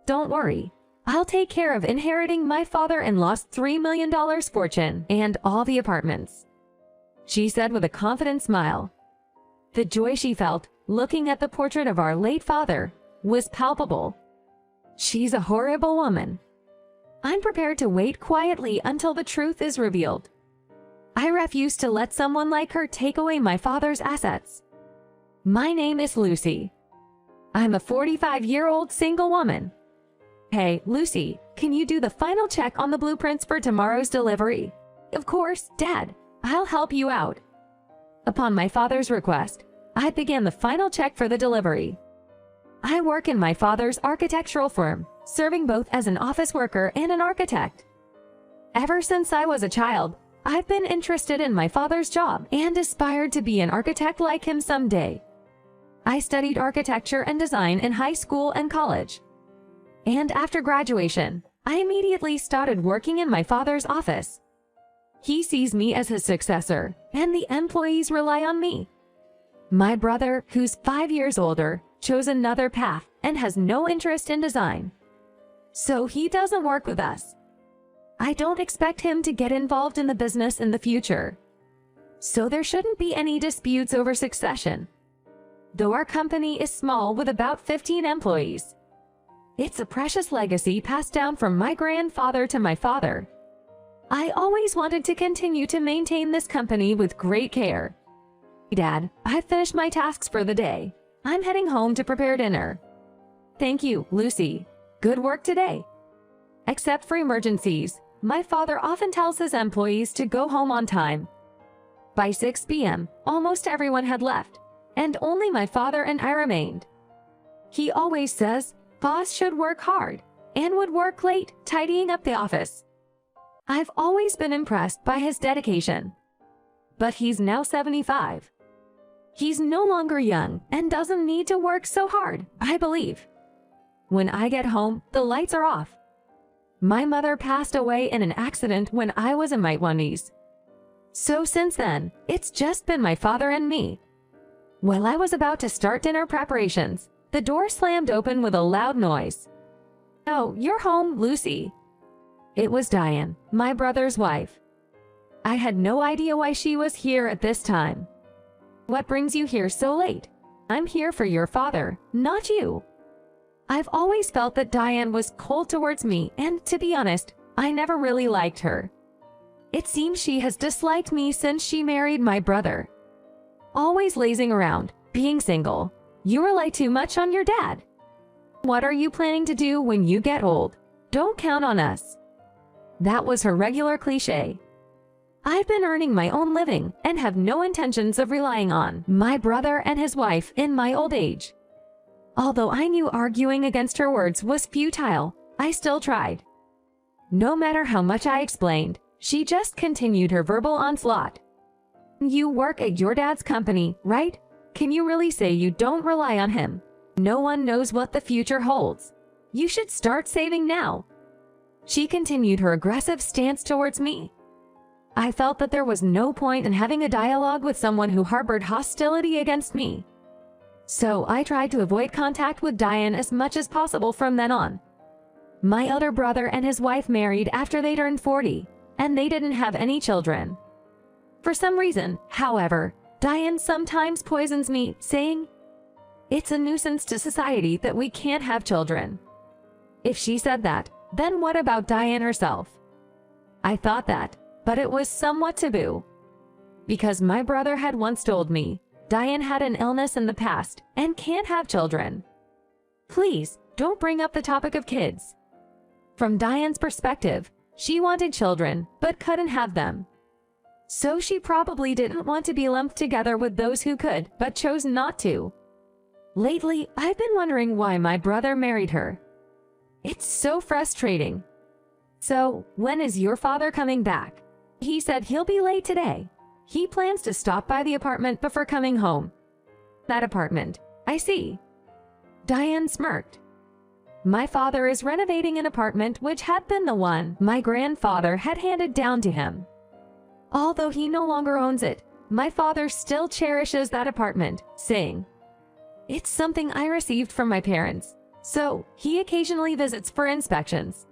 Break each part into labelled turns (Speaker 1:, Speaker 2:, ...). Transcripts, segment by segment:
Speaker 1: Don't worry. I'll take care of inheriting my father-in-law's $3 million fortune and all the apartments," she said with a confident smile. The joy she felt, looking at the portrait of our late father, was palpable. She's a horrible woman. I'm prepared to wait quietly until the truth is revealed. I refuse to let someone like her take away my father's assets. My name is Lucy. I'm a 45-year-old single woman. Hey, Lucy, can you do the final check on the blueprints for tomorrow's delivery? Of course, Dad. I'll help you out. Upon my father's request, I began the final check for the delivery. I work in my father's architectural firm, serving both as an office worker and an architect. Ever since I was a child, I've been interested in my father's job and aspired to be an architect like him someday. I studied architecture and design in high school and college. And after graduation, I immediately started working in my father's office. He sees me as his successor, and the employees rely on me. My brother, who's 5 years older, chose another path and has no interest in design. So he doesn't work with us. I don't expect him to get involved in the business in the future. So there shouldn't be any disputes over succession. Though our company is small with about 15 employees, it's a precious legacy passed down from my grandfather to my father. I always wanted to continue to maintain this company with great care. Dad, I've finished my tasks for the day. I'm heading home to prepare dinner. Thank you, Lucy. Good work today. Except for emergencies, my father often tells his employees to go home on time. By 6 p.m., almost everyone had left, and only my father and I remained. He always says, boss should work hard, and would work late, tidying up the office. I've always been impressed by his dedication. But he's now 75. He's no longer young and doesn't need to work so hard, I believe. When I get home, the lights are off. My mother passed away in an accident when I was in my 20s. So since then, it's just been my father and me. While I was about to start dinner preparations, the door slammed open with a loud noise. "Oh, you're home, Lucy." It was Diane, my brother's wife. I had no idea why she was here at this time. "What brings you here so late?" "I'm here for your father, not you." I've always felt that Diane was cold towards me, and to be honest, I never really liked her. It seems she has disliked me since she married my brother. Always lazing around, being single. You rely too much on your dad. What are you planning to do when you get old? Don't count on us. That was her regular cliche. I've been earning my own living and have no intentions of relying on my brother and his wife in my old age. Although I knew arguing against her words was futile, I still tried. No matter how much I explained, she just continued her verbal onslaught. "You work at your dad's company, right? Can you really say you don't rely on him? No one knows what the future holds. You should start saving now." She continued her aggressive stance towards me. I felt that there was no point in having a dialogue with someone who harbored hostility against me. So I tried to avoid contact with Diane as much as possible from then on. My elder brother and his wife married after they turned 40, and they didn't have any children. For some reason, however, Diane sometimes poisons me, saying, "It's a nuisance to society that we can't have children." If she said that, then what about Diane herself? I thought that, but it was somewhat taboo. Because my brother had once told me, Diane had an illness in the past and can't have children. Please, don't bring up the topic of kids. From Diane's perspective, she wanted children, but couldn't have them. So she probably didn't want to be lumped together with those who could, but chose not to. Lately, I've been wondering why my brother married her. It's so frustrating. "So, when is your father coming back?" "He said he'll be late today. He plans to stop by the apartment before coming home." "That apartment, I see." Diane smirked. My father is renovating an apartment which had been the one my grandfather had handed down to him. Although he no longer owns it, my father still cherishes that apartment, saying, "It's something I received from my parents, so he occasionally visits for inspections.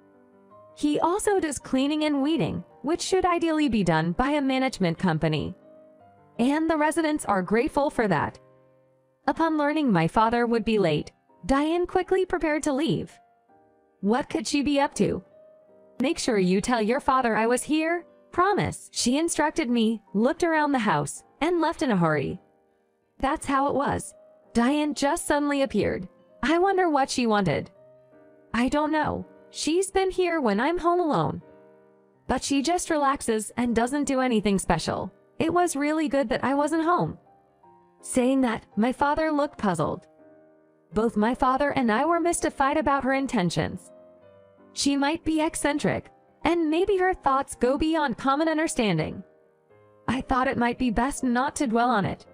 Speaker 1: He also does cleaning and weeding, which should ideally be done by a management company. And the residents are grateful for that. Upon learning my father would be late, Diane quickly prepared to leave. What could she be up to? Make sure you tell your father I was here. Promise, she instructed me, looked around the house, and left in a hurry. That's how it was. Diane just suddenly appeared. I wonder what she wanted. I don't know. She's been here when I'm home alone. But she just relaxes and doesn't do anything special. It was really good that I wasn't home. Saying that, my father looked puzzled. Both my father and I were mystified about her intentions. She might be eccentric, and maybe her thoughts go beyond common understanding. I thought it might be best not to dwell on it.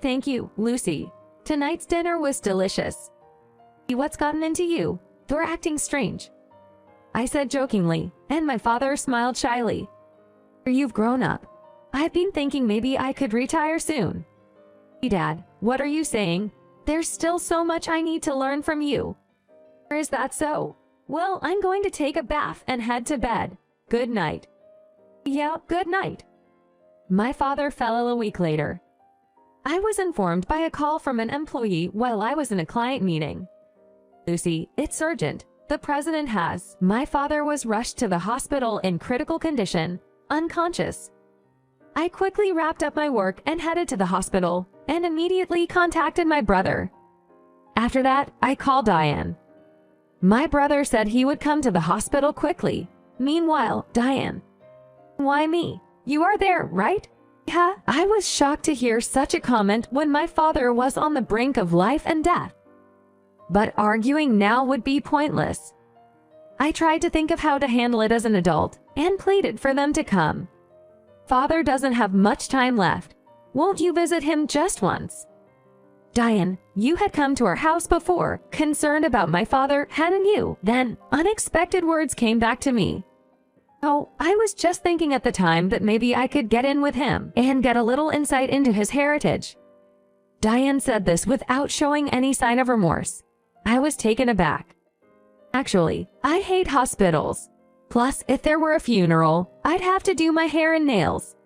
Speaker 1: Thank you, Lucy. Tonight's dinner was delicious. What's gotten into you? You're acting strange, I said jokingly, and my father smiled shyly. You've grown up. I've been thinking maybe I could retire soon. Dad, what are you saying? There's still so much I need to learn from you. Is that so? Well, I'm going to take a bath and head to bed. Good night. Yeah, good night. My father fell ill a week later. I was informed by a call from an employee while I was in a client meeting. Lucy, it's urgent. The president has. My father was rushed to the hospital in critical condition, unconscious. I quickly wrapped up my work and headed to the hospital, and immediately contacted my brother. After that, I called Diane. My brother said he would come to the hospital quickly. Meanwhile, Diane. Why me? You are there, right? Yeah, I was shocked to hear such a comment when my father was on the brink of life and death. But arguing now would be pointless. I tried to think of how to handle it as an adult, and pleaded for them to come. Father doesn't have much time left. Won't you visit him just once? Diane, you had come to our house before, concerned about my father, hadn't you? Then, unexpected words came back to me. Oh, I was just thinking at the time that maybe I could get in with him and get a little insight into his heritage. Diane said this without showing any sign of remorse. I was taken aback. Actually, I hate hospitals. Plus, if there were a funeral, I'd have to do my hair and nails.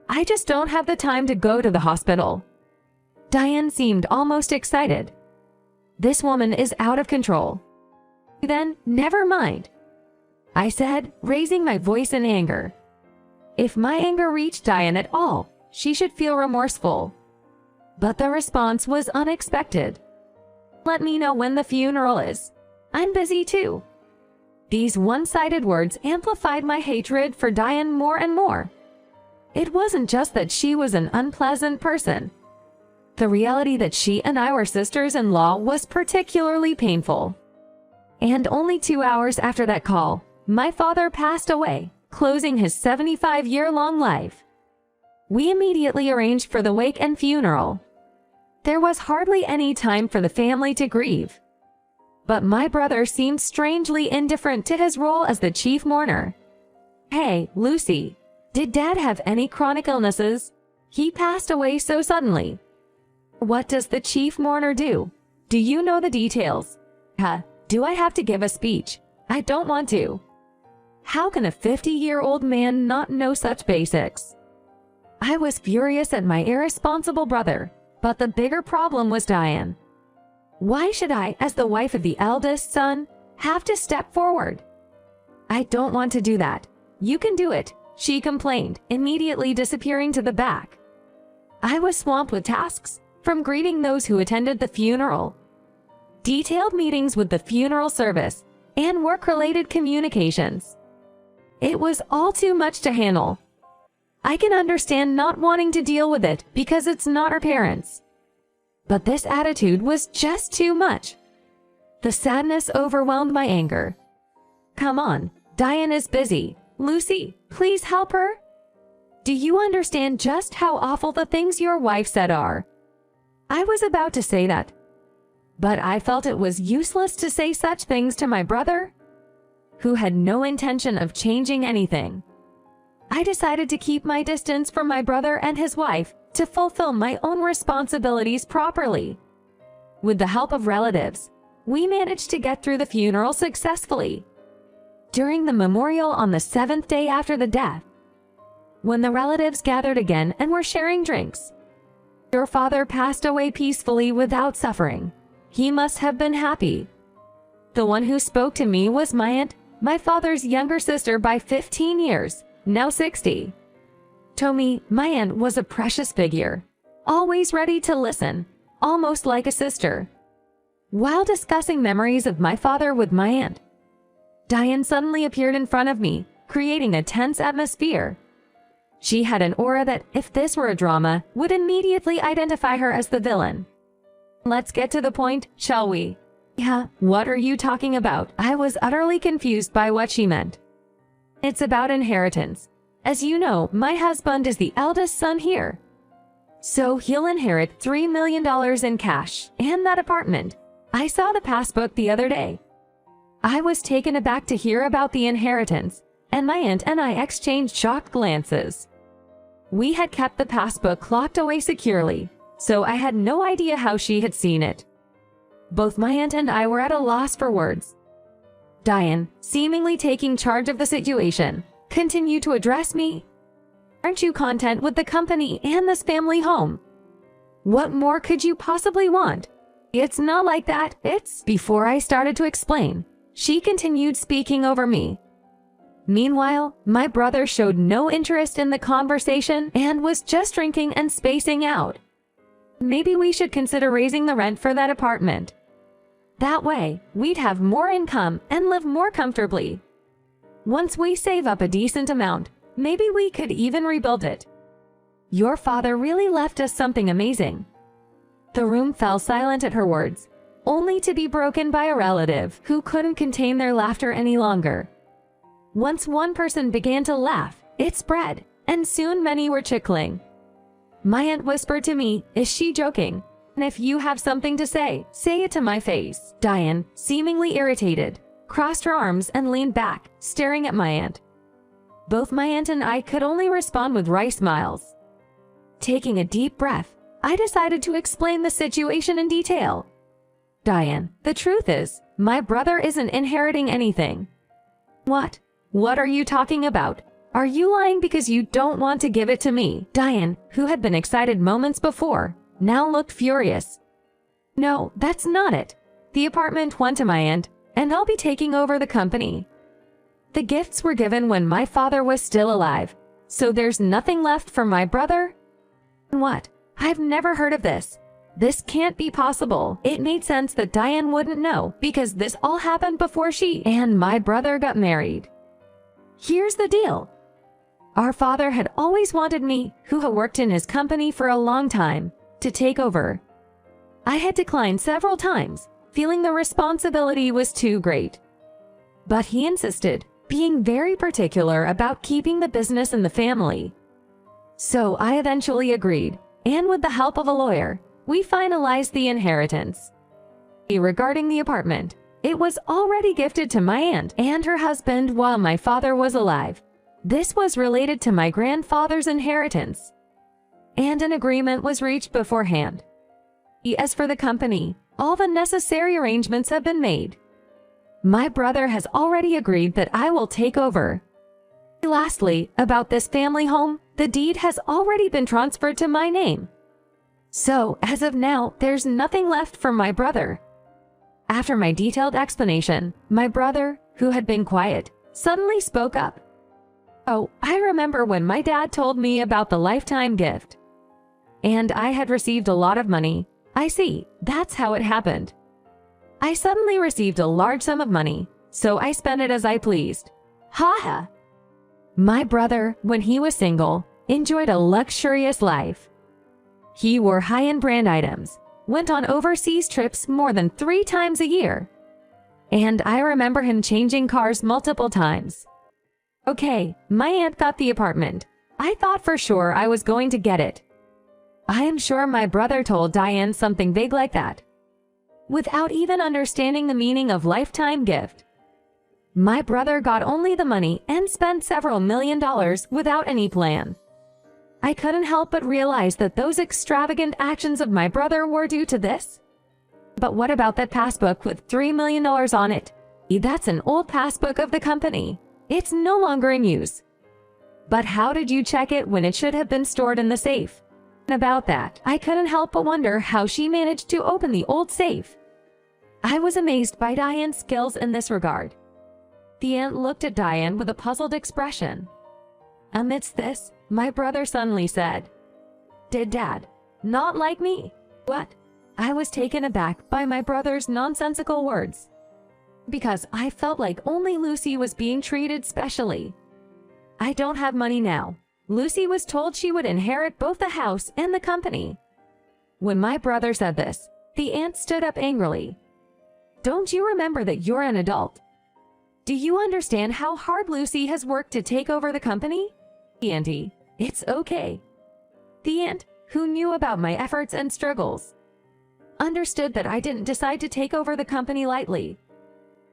Speaker 1: I just don't have the time to go to the hospital. Diane seemed almost excited. This woman is out of control. Then, never mind, I said, raising my voice in anger. If my anger reached Diane at all, she should feel remorseful. But the response was unexpected. Let me know when the funeral is. I'm busy too. These one-sided words amplified my hatred for Diane more and more. It wasn't just that she was an unpleasant person. The reality that she and I were sisters-in-law was particularly painful. And only 2 hours after that call, my father passed away, closing his 75-year-long life. We immediately arranged for the wake and funeral. There was hardly any time for the family to grieve. But my brother seemed strangely indifferent to his role as the chief mourner. Hey, Lucy, did Dad have any chronic illnesses? He passed away so suddenly. What does the chief mourner do? Do you know the details? Do I have to give a speech? I don't want to. How can a 50-year-old man not know such basics? I was furious at my irresponsible brother, but the bigger problem was Diane. Why should I, as the wife of the eldest son, have to step forward? I don't want to do that. You can do it, she complained, immediately disappearing to the back. I was swamped with tasks, from greeting those who attended the funeral, detailed meetings with the funeral service, and work-related communications. It was all too much to handle. I can understand not wanting to deal with it because it's not our parents. But this attitude was just too much. The sadness overwhelmed my anger. Come on, Diane is busy. Lucy, please help her. Do you understand just how awful the things your wife said are? I was about to say that, but I felt it was useless to say such things to my brother, who had no intention of changing anything. I decided to keep my distance from my brother and his wife to fulfill my own responsibilities properly. With the help of relatives, We managed to get through the funeral successfully. During the memorial on the 7th day after the death, when the relatives gathered again and were sharing drinks, your father passed away peacefully without suffering. He must have been happy. The one who spoke to me was my aunt, my father's younger sister by 15 years, now 60. To me, my aunt was a precious figure, always ready to listen, almost like a sister. While discussing memories of my father with my aunt, Diane suddenly appeared in front of me, creating a tense atmosphere. She had an aura that, if this were a drama, would immediately identify her as the villain. Let's get to the point, shall we? Yeah, what are you talking about? I was utterly confused by what she meant. It's about inheritance. As you know, my husband is the eldest son here. So he'll inherit $3 million in cash and that apartment. I saw the passbook the other day. I was taken aback to hear about the inheritance, and my aunt and I exchanged shocked glances. We had kept the passbook locked away securely, so I had no idea how she had seen it. Both my aunt and I were at a loss for words. Diane, seemingly taking charge of the situation, continued to address me. Aren't you content with the company and this family home? What more could you possibly want? It's not like that, it's... Before I started to explain, she continued speaking over me. Meanwhile, my brother showed no interest in the conversation and was just drinking and spacing out. Maybe we should consider raising the rent for that apartment. That way, we'd have more income and live more comfortably. Once we save up a decent amount, maybe we could even rebuild it. Your father really left us something amazing. The room fell silent at her words, only to be broken by a relative who couldn't contain their laughter any longer. Once one person began to laugh, it spread, and soon many were chuckling. My aunt whispered to me, "Is she joking? And if you have something to say it to my face." Diane, seemingly irritated, crossed her arms and leaned back, staring at my aunt. Both my aunt and I could only respond with wry smiles. Taking a deep breath, I decided to explain the situation in detail. Diane, the truth is, my brother isn't inheriting anything. What? What are you talking about? Are you lying because you don't want to give it to me? Diane, who had been excited moments before, now looked furious. No, that's not it. The apartment went to my aunt, and I'll be taking over the company. The gifts were given when my father was still alive, so there's nothing left for my brother? What? I've never heard of this. This can't be possible. It made sense that Diane wouldn't know, because this all happened before she and my brother got married. Here's the deal. Our father had always wanted me, who had worked in his company for a long time, to take over. I had declined several times, feeling the responsibility was too great. But he insisted, being very particular about keeping the business in the family. So I eventually agreed, and with the help of a lawyer, we finalized the inheritance. Regarding the apartment, it was already gifted to my aunt and her husband while my father was alive. This was related to my grandfather's inheritance, and an agreement was reached beforehand. As for the company, all the necessary arrangements have been made. My brother has already agreed that I will take over. Lastly, about this family home, the deed has already been transferred to my name. So, as of now, there's nothing left for my brother. After my detailed explanation, my brother, who had been quiet, suddenly spoke up. Oh, I remember when my dad told me about the lifetime gift. And I had received a lot of money. I see, that's how it happened. I suddenly received a large sum of money, so I spent it as I pleased. Ha ha! My brother, when he was single, enjoyed a luxurious life. He wore high-end brand items, went on overseas trips more than 3 times a year. And I remember him changing cars multiple times. Okay, my aunt got the apartment. I thought for sure I was going to get it. I am sure my brother told Diane something big like that, without even understanding the meaning of lifetime gift. My brother got only the money and spent several $1 million without any plan. I couldn't help but realize that those extravagant actions of my brother were due to this. But what about that passbook with $3 million on it? That's an old passbook of the company. It's no longer in use. But how did you check it when it should have been stored in the safe? About that, I couldn't help but wonder how she managed to open the old safe. I was amazed by Diane's skills in this regard. The aunt looked at Diane with a puzzled expression. Amidst this, my brother suddenly said, "Did Dad not like me?" What? I was taken aback by my brother's nonsensical words, because I felt like only Lucy was being treated specially. I don't have money now. Lucy was told she would inherit both the house and the company. When my brother said this, the aunt stood up angrily. Don't you remember that you're an adult? Do you understand how hard Lucy has worked to take over the company? Auntie, it's okay. The aunt, who knew about my efforts and struggles, understood that I didn't decide to take over the company lightly.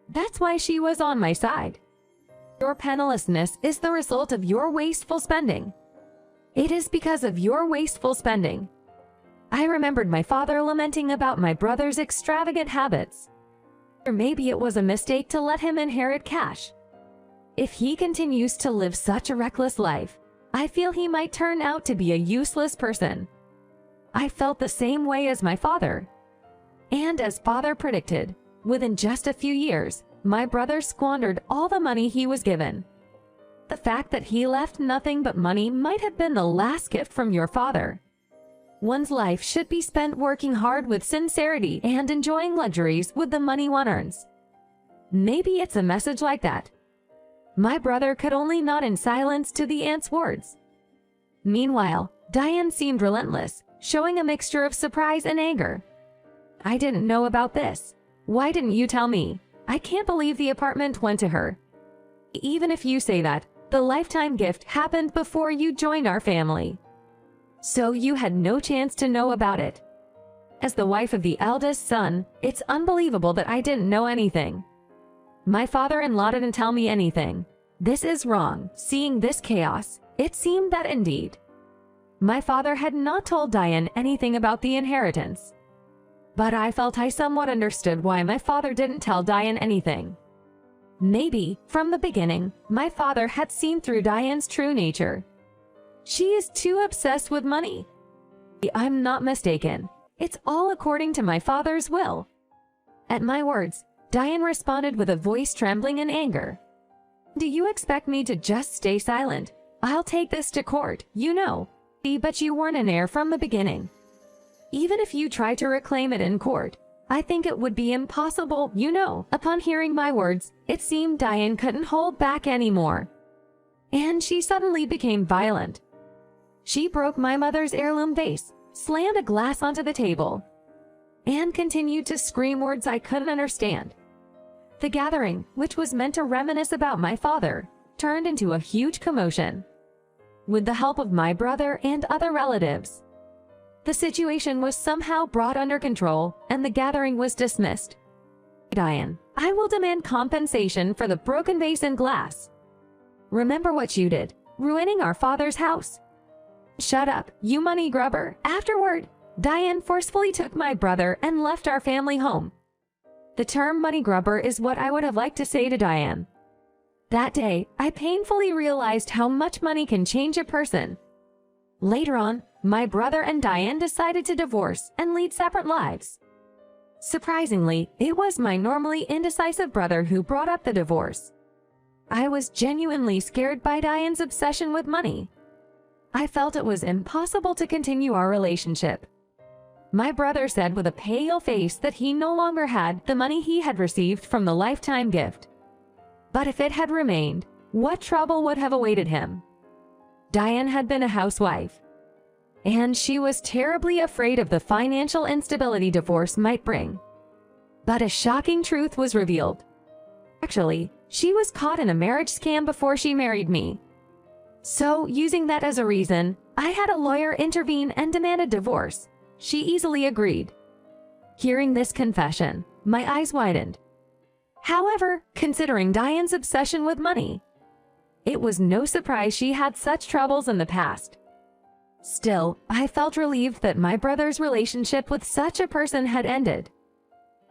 Speaker 1: That's why she was on my side. Your pennilessness is the result of your wasteful spending. It is because of your wasteful spending. I remembered my father lamenting about my brother's extravagant habits. Or maybe it was a mistake to let him inherit cash. If he continues to live such a reckless life, I feel he might turn out to be a useless person. I felt the same way as my father. And as father predicted, within just a few years, my brother squandered all the money he was given. The fact that he left nothing but money might have been the last gift from your father. One's life should be spent working hard with sincerity and enjoying luxuries with the money one earns. Maybe it's a message like that. My brother could only nod in silence to the aunt's words. Meanwhile, Diane seemed relentless, showing a mixture of surprise and anger. I didn't know about this. Why didn't you tell me? I can't believe the apartment went to her. Even if you say that, the lifetime gift happened before you joined our family. So you had no chance to know about it. As the wife of the eldest son, it's unbelievable that I didn't know anything. My father-in-law didn't tell me anything. This is wrong. Seeing this chaos, it seemed that indeed my father had not told Diane anything about the inheritance. But I felt I somewhat understood why my father didn't tell Diane anything. Maybe, from the beginning, my father had seen through Diane's true nature. She is too obsessed with money. I'm not mistaken. It's all according to my father's will. At my words, Diane responded with a voice trembling in anger. Do you expect me to just stay silent? I'll take this to court, you know. But you weren't an heir from the beginning. Even if you try to reclaim it in court, I think it would be impossible, you know. Upon hearing my words, it seemed Diane couldn't hold back anymore. And she suddenly became violent. She broke my mother's heirloom vase, slammed a glass onto the table, and continued to scream words I couldn't understand. The gathering, which was meant to reminisce about my father, turned into a huge commotion. With the help of my brother and other relatives, the situation was somehow brought under control, and the gathering was dismissed. Diane, I will demand compensation for the broken vase and glass. Remember what you did, ruining our father's house. Shut up, you money grubber. Afterward, Diane forcefully took my brother and left our family home. The term money grubber is what I would have liked to say to Diane. That day, I painfully realized how much money can change a person. Later on, my brother and Diane decided to divorce and lead separate lives. Surprisingly, it was my normally indecisive brother who brought up the divorce. I was genuinely scared by Diane's obsession with money. I felt it was impossible to continue our relationship. My brother said with a pale face that he no longer had the money he had received from the lifetime gift. But if it had remained, what trouble would have awaited him? Diane had been a housewife, and she was terribly afraid of the financial instability divorce might bring. But a shocking truth was revealed. Actually, she was caught in a marriage scam before she married me. So, using that as a reason, I had a lawyer intervene and demand a divorce. She easily agreed. Hearing this confession, my eyes widened. However, considering Diane's obsession with money, it was no surprise she had such troubles in the past. Still, I felt relieved that my brother's relationship with such a person had ended.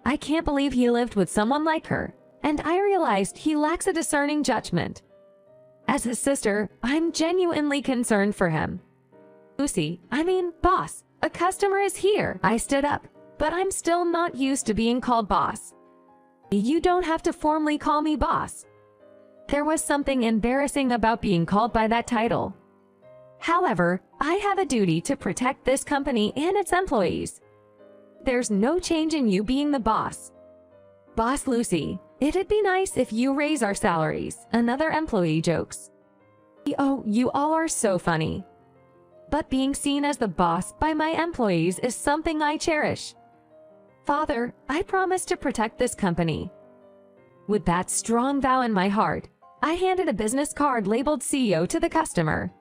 Speaker 1: I can't believe he lived with someone like her, and I realized he lacks a discerning judgment. As his sister, I'm genuinely concerned for him. Lucy, boss, a customer is here. I stood up, but I'm still not used to being called boss. You don't have to formally call me boss. There was something embarrassing about being called by that title. However, I have a duty to protect this company and its employees. There's no change in you being the boss. Boss Lucy, it'd be nice if you raise our salaries, another employee jokes. Oh, you all are so funny. But being seen as the boss by my employees is something I cherish. Father, I promise to protect this company. With that strong vow in my heart, I handed a business card labeled CEO to the customer.